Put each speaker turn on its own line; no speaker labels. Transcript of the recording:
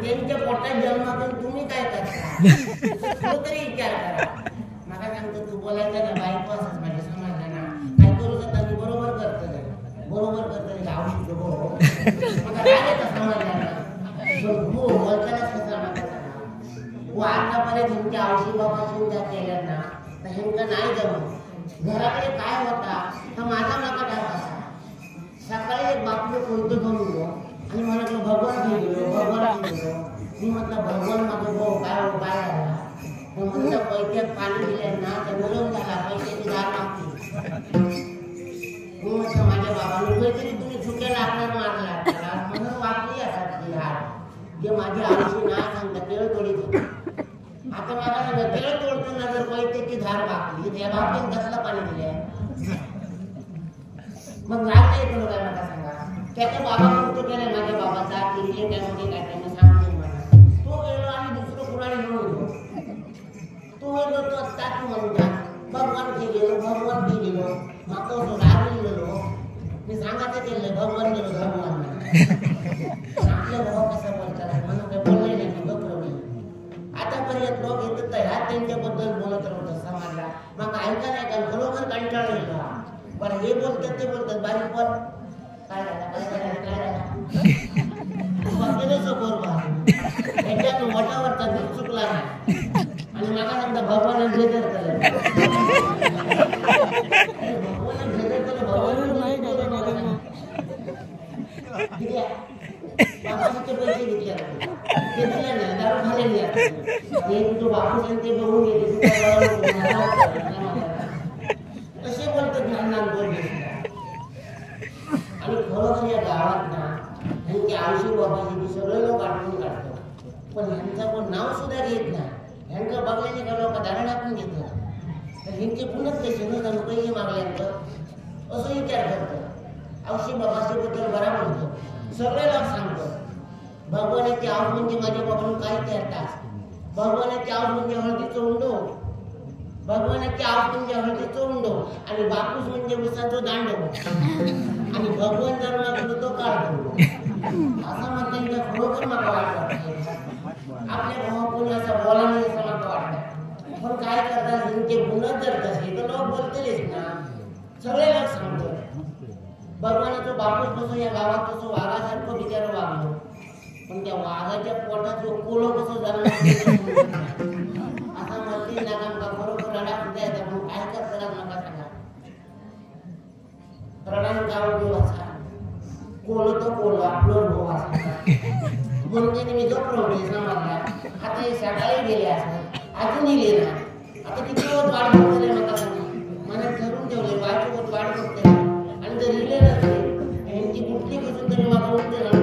त्यांच्या पोटात जन्मातून तुम्ही काय करता तरी विचार करा. मला सांगतो तू बोलायचं ना बायको असंच माझ्या समाजाला ना काय करू शकता मी बरोबर करतो औषध मग राग येतं समाजाला हो बोलतानाच कसं म्हणतात आतापर्यंत तुमच्या औषधी बाबा सुविधा केल्या ना तर ह्यांना नाही जमत. घराकडे काय होता तर माझा नका टाका. सकाळी एक बापू कोणतं घेऊन गेलो आणि म्हटलं भगवान घेऊन गेलो. मी म्हटलं भगवान माझं भाऊ काय झाला तर म्हटलं पैशात पाणी दिलं ना तर बोलून झाला पैशाची दार मागली. मी म्हटलं माझ्या बाबाने काहीतरी तुम्ही चुक्या लागणार मारला म्हणून वाचली असाची हात जे माझी आयुष्य नाही सांगता केळ तोडीत होती. आता मला सांगा केळ तोडताना जर पैशाची धार वाकली त्या बापाने कसला पाणी दिले मग राग नाही येतो काय मला सांगा. त्याच्या बाबा म्हणतो केलाय माझ्या बाबाचा किल्ले त्यामध्ये काय त्यांना सांगते मला तो गेलो आणि दुसरं कुणाला घेऊन गेलो तो गेलो तो ताक म्हणून भगवान के गेलो मग तो राग गेलो मी सांगायचं केलं भगवान गेलो भगवान आपल्या भाऊ कसं बोलतात म्हणून काही बोलले नाही बरोबर. आतापर्यंत लोक येतात ह्या त्यांच्याबद्दल बोलत राहतात समाजला मग ऐका नाही का खरोखर कंटाळा येतो. पण हे बोलतात ते बोलतात बारीक पण काय त्याच्यात मोठ्यावरचा दूध चुकला नाही आणि मला सांगता भगवान भेदर केलं बाबाचे पैसे घेतले ते दिले नाही दारू खाल्लेली तो बापूस ते बघून गेले कसे बोलतात लहान बोलले. आणि खरोखर या गावात ना ह्यांची आयुष्य बाबाची सगळे लोक आठवून काढतात पण ह्यांचं कोण नाव सुद्धा घेत नाही. ह्यांचं बघल्याने का लोक धारण टाकून घेतात तर ह्यांचे पुन्हाच पैसे नसतात पैसे मागल्यानंतर असं विचार करतात. औषधी बाबाच्या बद्दल बरा म्हणतो सगळे लोक सांगतो भगवानाची आव म्हणजे माझ्या बाबांना काय करतात. भगवानाची आव म्हणजे हळदीचं उंडो भगवानाची आव म्हणजे हळदीचं उंडो आणि बापूस म्हणजे उसाचं दांडो आणि भगवान जर मागतो तो काढतो असं म्हणता खरोखर मला वाटतं. आपल्या भावा कोणी असं बोला नाही असं मला वाटतं. पण काय करतात त्यांचे गुणच जर तसे तर लोक बोलतेच ना सगळे लोक सांगतो भगवानाचं बापूस कसं या गावात कसं वाघासारखं बिचारं वागलो पण त्या वाघाच्या पोटात जो कोलो कसं झालं असं म्हणते ना का खरोखर रडा सुद्धा येतात पण काय करतात नका सांगा. रडाने गाव देवाचा कोलो तो कोलो आपलं भाऊ असा म्हणजे मी झोपवते समाजला आता हे सकाळी गेले असं अजूनही गेला आता किती दिवस वाढ करतले नका सांगा. मनात ठरवून ठेवले बायको वाढ करते आणि जर लिहिले नसते यांची कुठली कसून तरी मला उठते